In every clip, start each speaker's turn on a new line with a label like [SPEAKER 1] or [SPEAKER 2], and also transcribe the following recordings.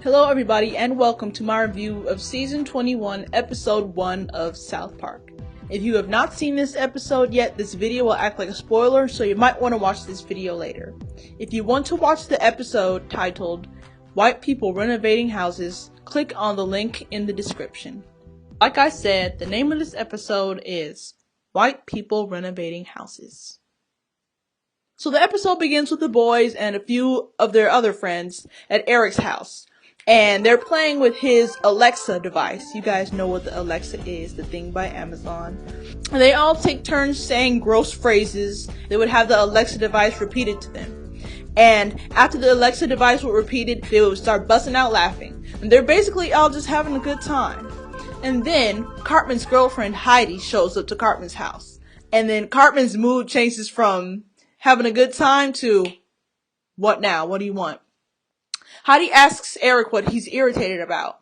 [SPEAKER 1] Hello everybody and welcome to my review of Season 21, Episode 1 of South Park. If you have not seen this episode yet, this video will act like a spoiler, so you might want to watch this video later. If you want to watch the episode titled, White People Renovating Houses, click on the link in the description. Like I said, the name of this episode is White People Renovating Houses. So the episode begins with the boys and a few of their other friends at Eric's house. And they're playing with his Alexa device. You guys know what the Alexa is, the thing by Amazon. And they all take turns saying gross phrases. They would have the Alexa device repeated to them. And after the Alexa device was repeated, they would start busting out laughing. And they're basically all just having a good time. And then Cartman's girlfriend Heidi shows up to Cartman's house. And then Cartman's mood changes from having a good time to, what now? What do you want? Heidi asks Eric what he's irritated about,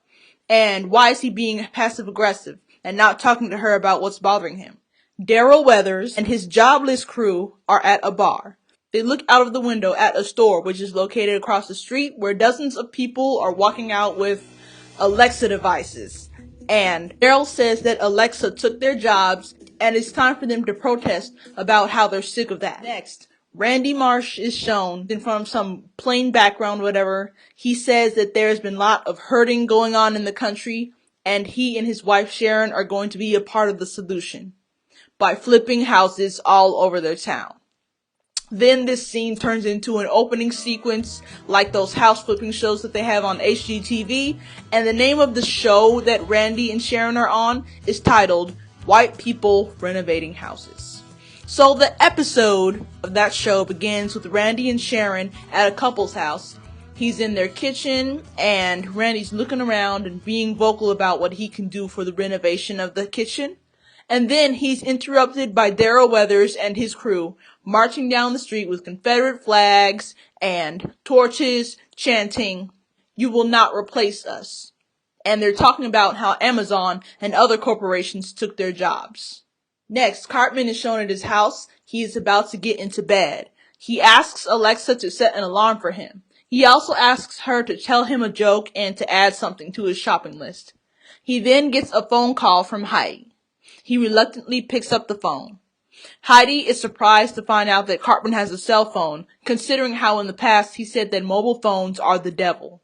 [SPEAKER 1] and why is he being passive-aggressive and not talking to her about what's bothering him. Daryl Weathers and his jobless crew are at a bar. They look out of the window at a store which is located across the street where dozens of people are walking out with Alexa devices. And Daryl says that Alexa took their jobs and it's time for them to protest about how they're sick of that. Next, Randy Marsh is shown in front of some plain background, whatever. He says that there's been a lot of hurting going on in the country, and he and his wife Sharon are going to be a part of the solution by flipping houses all over their town. Then this scene turns into an opening sequence like those house flipping shows that they have on HGTV, and the name of the show that Randy and Sharon are on is titled White People Renovating Houses. So the episode of that show begins with Randy and Sharon at a couple's house. He's in their kitchen and Randy's looking around and being vocal about what he can do for the renovation of the kitchen. And then he's interrupted by Daryl Weathers and his crew marching down the street with Confederate flags and torches chanting, "You will not replace us." And they're talking about how Amazon and other corporations took their jobs. Next, Cartman is shown at his house. He is about to get into bed. He asks Alexa to set an alarm for him. He also asks her to tell him a joke and to add something to his shopping list. He then gets a phone call from Heidi. He reluctantly picks up the phone. Heidi is surprised to find out that Cartman has a cell phone, considering how in the past he said that mobile phones are the devil.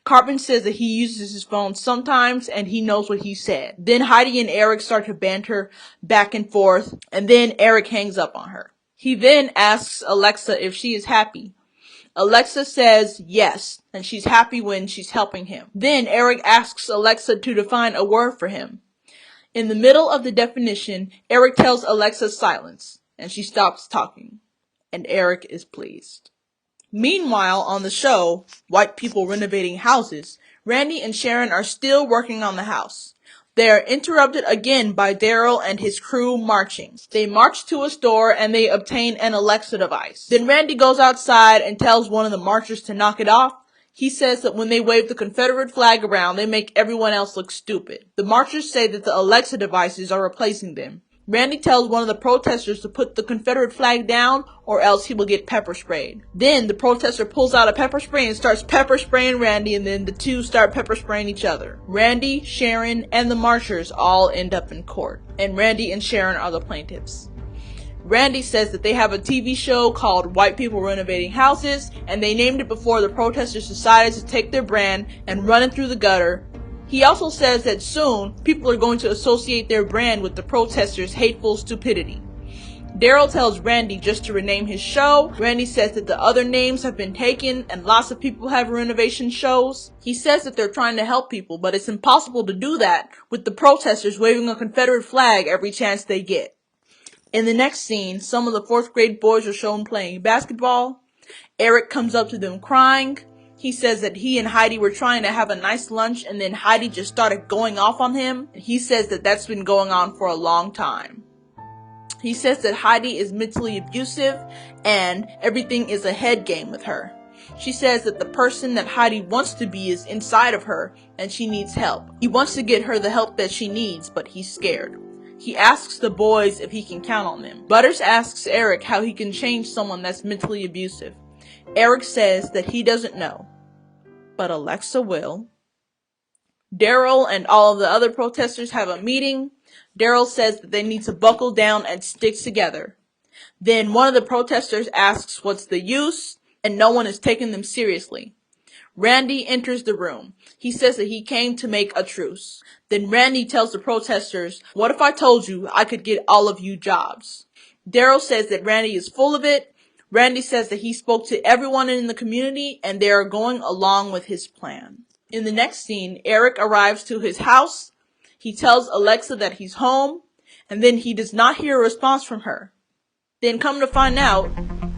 [SPEAKER 1] Cartman says that he uses his phone sometimes and he knows what he said. Then Heidi and Eric start to banter back and forth, and then Eric hangs up on her. He then asks Alexa if she is happy. Alexa says yes, and she's happy when she's helping him. Then Eric asks Alexa to define a word for him. In the middle of the definition, Eric tells Alexa silence, and she stops talking. And Eric is pleased. Meanwhile, on the show, White People Renovating Houses, Randy and Sharon are still working on the house. They are interrupted again by Daryl and his crew marching. They march to a store and they obtain an Alexa device. Then Randy goes outside and tells one of the marchers to knock it off. He says that when they wave the Confederate flag around, they make everyone else look stupid. The marchers say that the Alexa devices are replacing them. Randy tells one of the protesters to put the Confederate flag down or else he will get pepper sprayed. Then the protester pulls out a pepper spray and starts pepper spraying Randy, and then the two start pepper spraying each other. Randy, Sharon, and the marchers all end up in court, and Randy and Sharon are the plaintiffs. Randy says that they have a TV show called White People Renovating Houses, and they named it before the protesters decided to take their brand and run it through the gutter. He also says that soon, people are going to associate their brand with the protesters' hateful stupidity. Daryl tells Randy just to rename his show. Randy says that the other names have been taken and lots of people have renovation shows. He says that they're trying to help people, but it's impossible to do that with the protesters waving a Confederate flag every chance they get. In the next scene, some of the 4th grade boys are shown playing basketball. Eric comes up to them crying. He says that he and Heidi were trying to have a nice lunch and then Heidi just started going off on him. He says that that's been going on for a long time. He says that Heidi is mentally abusive and everything is a head game with her. She says that the person that Heidi wants to be is inside of her and she needs help. He wants to get her the help that she needs, but he's scared. He asks the boys if he can count on them. Butters asks Eric how he can change someone that's mentally abusive. Eric says that he doesn't know. but Alexa will. Daryl and all of the other protesters have a meeting. Daryl says that they need to buckle down and stick together. Then one of the protesters asks what's the use, and no one is taking them seriously. Randy enters the room. He says that he came to make a truce. Then Randy tells the protesters, "What if I told you I could get all of you jobs?" Daryl says that Randy is full of it. Randy says that he spoke to everyone in the community and they are going along with his plan. In the next scene, Eric arrives to his house. He tells Alexa that he's home, and then he does not hear a response from her. Then come to find out,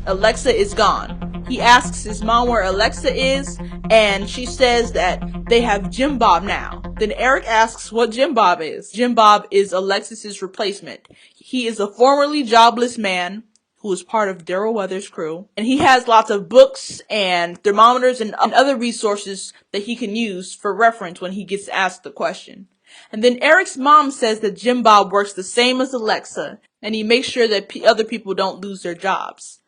[SPEAKER 1] Alexa is gone. He asks his mom where Alexa is, and she says that they have Jim Bob now. Then Eric asks what Jim Bob is. Jim Bob is Alexis's replacement. He is a formerly jobless man who is part of Daryl Weathers' crew, and he has lots of books and thermometers and other resources that he can use for reference when he gets asked the question. And then Eric's mom says that Jim Bob works the same as Alexa, and he makes sure that other people don't lose their jobs.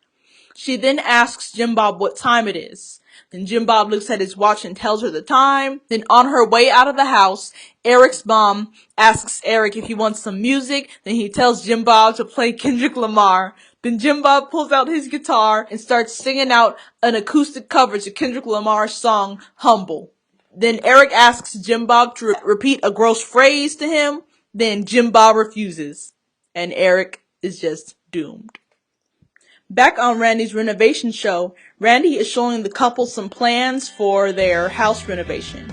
[SPEAKER 1] She then asks Jim Bob what time it is. Then Jim Bob looks at his watch and tells her the time. Then on her way out of the house, Eric's mom asks Eric if he wants some music. Then he tells Jim Bob to play Kendrick Lamar. Then Jim Bob pulls out his guitar and starts singing out an acoustic cover to Kendrick Lamar's song, Humble. Then Eric asks Jim Bob to repeat a gross phrase to him. Then Jim Bob refuses. And Eric is just doomed. Back on Randy's renovation show, Randy is showing the couple some plans for their house renovation.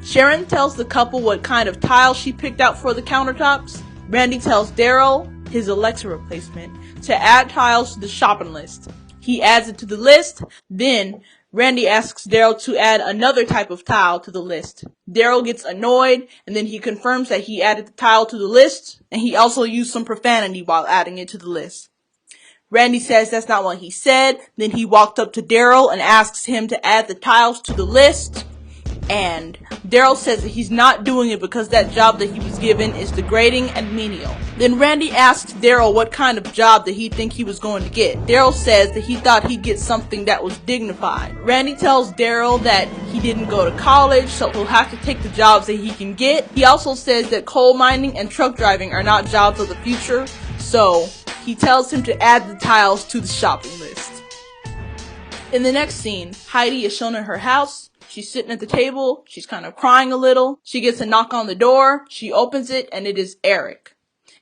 [SPEAKER 1] Sharon tells the couple what kind of tile she picked out for the countertops. Randy tells Daryl, his Alexa replacement, to add tiles to the shopping list. He adds it to the list. Then Randy asks Daryl to add another type of tile to the list. Daryl gets annoyed, and then he confirms that he added the tile to the list, and he also used some profanity while adding it to the list. Randy says that's not what he said. Then he walked up to Daryl and asks him to add the tiles to the list. And Daryl says that he's not doing it because that job that he was given is degrading and menial. Then Randy asks Daryl what kind of job that he think he was going to get. Daryl says that he thought he'd get something that was dignified. Randy tells Daryl that he didn't go to college, so he'll have to take the jobs that he can get. He also says that coal mining and truck driving are not jobs of the future, so he tells him to add the tiles to the shopping list. In the next scene, Heidi is shown in her house. She's sitting at the table. She's kind of crying a little. She gets a knock on the door. She opens it, and it is Eric.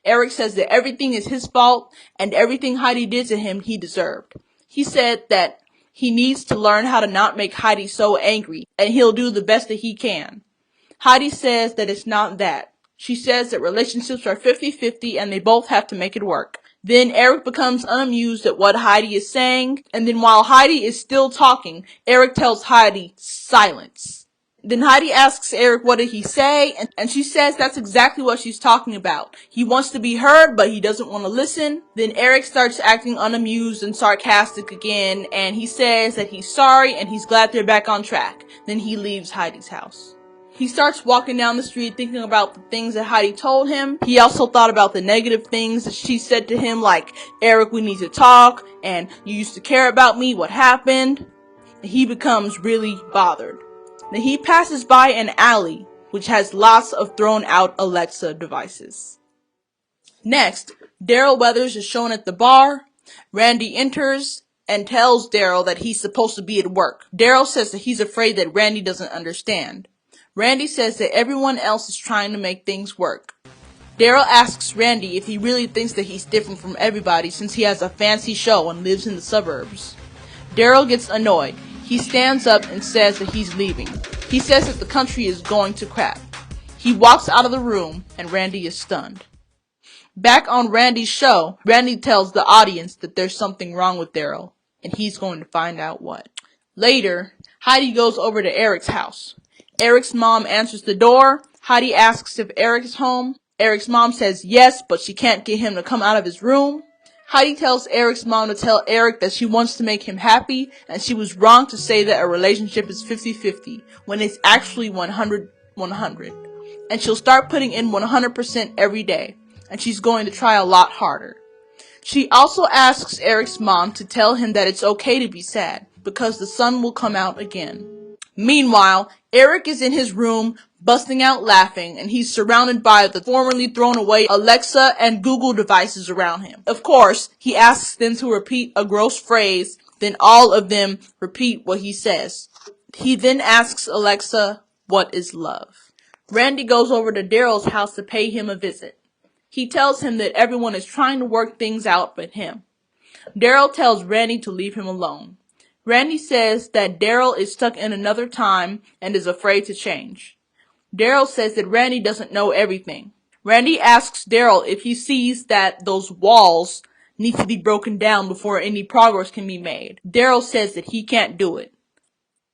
[SPEAKER 1] Eric says that everything is his fault, and everything Heidi did to him, he deserved. He said that he needs to learn how to not make Heidi so angry, and he'll do the best that he can. Heidi says that it's not that. She says that relationships are 50-50, and they both have to make it work. Then Eric becomes unamused at what Heidi is saying, and then while Heidi is still talking, Eric tells Heidi, silence. Then Heidi asks Eric what did he say, and she says that's exactly what she's talking about. He wants to be heard, but he doesn't want to listen. Then Eric starts acting unamused and sarcastic again, and he says that he's sorry and he's glad they're back on track. Then he leaves Heidi's house. He starts walking down the street thinking about the things that Heidi told him. He also thought about the negative things that she said to him, like, Eric, we need to talk, and you used to care about me, what happened? And he becomes really bothered. Then he passes by an alley, which has lots of thrown out Alexa devices. Next, Daryl Weathers is shown at the bar. Randy enters and tells Daryl that he's supposed to be at work. Daryl says that he's afraid that Randy doesn't understand. Randy says that everyone else is trying to make things work. Daryl asks Randy if he really thinks that he's different from everybody since he has a fancy show and lives in the suburbs. Daryl gets annoyed. He stands up and says that he's leaving. He says that the country is going to crap. He walks out of the room and Randy is stunned. Back on Randy's show, Randy tells the audience that there's something wrong with Daryl, and he's going to find out what. Later, Heidi goes over to Eric's house. Eric's mom answers the door. Heidi asks if Eric is home. Eric's mom says yes, but she can't get him to come out of his room. Heidi tells Eric's mom to tell Eric that she wants to make him happy, and she was wrong to say that a relationship is 50-50, when it's actually 100-100. And she'll start putting in 100% every day, and she's going to try a lot harder. She also asks Eric's mom to tell him that it's okay to be sad, because the sun will come out again. Meanwhile, Eric is in his room busting out laughing, and he's surrounded by the formerly thrown away Alexa and Google devices around him. Of course, he asks them to repeat a gross phrase, then all of them repeat what he says. He then asks Alexa, "What is love?" Randy goes over to Daryl's house to pay him a visit. He tells him that everyone is trying to work things out but him. Daryl tells Randy to leave him alone. Randy says that Daryl is stuck in another time and is afraid to change. Daryl says that Randy doesn't know everything. Randy asks Daryl if he sees that those walls need to be broken down before any progress can be made. Daryl says that he can't do it.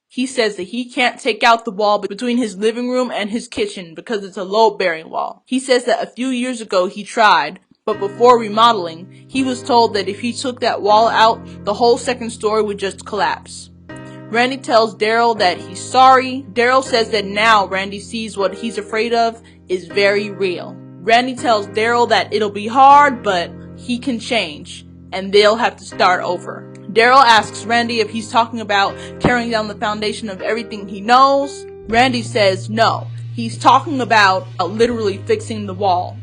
[SPEAKER 1] He says that he can't take out the wall between his living room and his kitchen because it's a load-bearing wall. He says that a few years ago he tried, but before remodeling, he was told that if he took that wall out, the whole second story would just collapse. Randy tells Daryl that he's sorry. Daryl says that now Randy sees what he's afraid of is very real. Randy tells Daryl that it'll be hard, but he can change, and they'll have to start over. Daryl asks Randy if he's talking about tearing down the foundation of everything he knows. Randy says no, he's talking about literally fixing the wall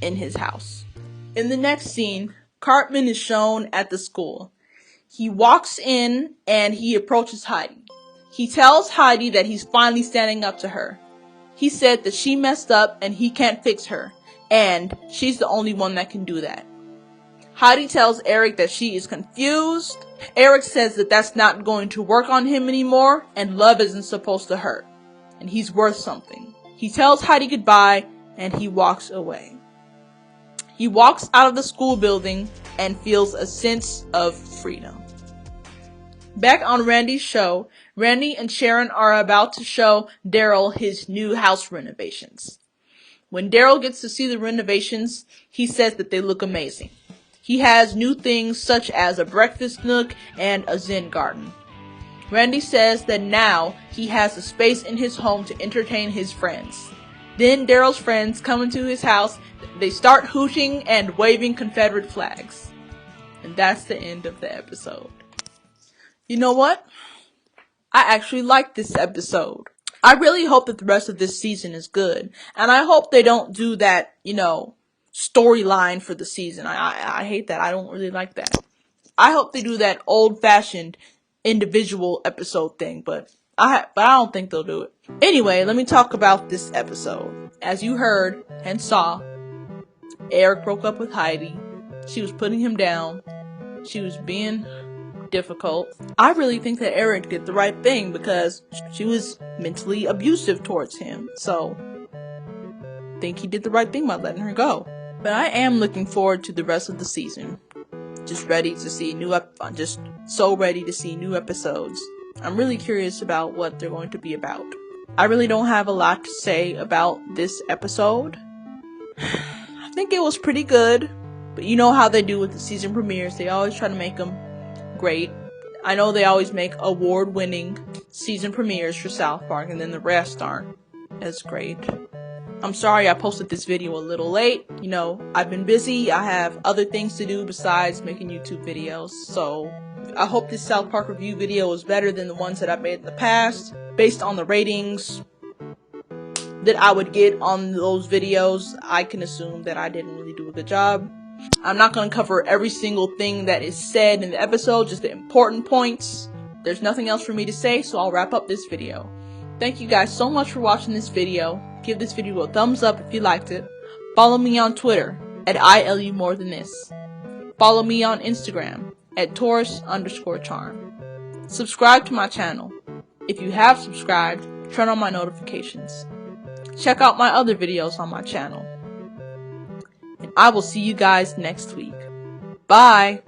[SPEAKER 1] in his house. In the next scene, Cartman is shown at the school. He walks in and he approaches Heidi. He tells Heidi that he's finally standing up to her. He said that she messed up and he can't fix her, and she's the only one that can do that. Heidi tells Eric that she is confused. Eric says that that's not going to work on him anymore, and love isn't supposed to hurt, and he's worth something. He tells Heidi goodbye, and he walks away. He walks out of the school building and feels a sense of freedom. Back on Randy's show, Randy and Sharon are about to show Daryl his new house renovations. When Daryl gets to see the renovations, he says that they look amazing. He has new things such as a breakfast nook and a Zen garden. Randy says that now he has a space in his home to entertain his friends. Then Daryl's friends come into his house. They start hooting and waving Confederate flags. And that's the end of the episode. You know what? I actually like this episode. I really hope that the rest of this season is good. And I hope they don't do that, storyline for the season. I hate that. I don't really like that. I hope they do that old-fashioned individual episode thing, but I don't think they'll do it. Anyway, let me talk about this episode. As you heard and saw, Eric broke up with Heidi. She was putting him down. She was being difficult. I really think that Eric did the right thing because she was mentally abusive towards him. So, I think he did the right thing by letting her go. But I am looking forward to the rest of the season. Just ready to see I'm just so ready to see new episodes. I'm really curious about what they're going to be about. I really don't have a lot to say about this episode. I think it was pretty good. But you know how they do with the season premieres. They always try to make them great. I know they always make award-winning season premieres for South Park, and then the rest aren't as great. I'm sorry I posted this video a little late. I've been busy. I have other things to do besides making YouTube videos. So I hope this South Park review video is better than the ones that I've made in the past. Based on the ratings that I would get on those videos, I can assume that I didn't really do a good job. I'm not going to cover every single thing that is said in the episode, just the important points. There's nothing else for me to say, so I'll wrap up this video. Thank you guys so much for watching this video. Give this video a thumbs up if you liked it. Follow me on Twitter at ILUMoreThanThis. Follow me on Instagram at Taurus_charm. Subscribe to my channel. If you have subscribed, turn on my notifications. Check out my other videos on my channel. And I will see you guys next week. Bye!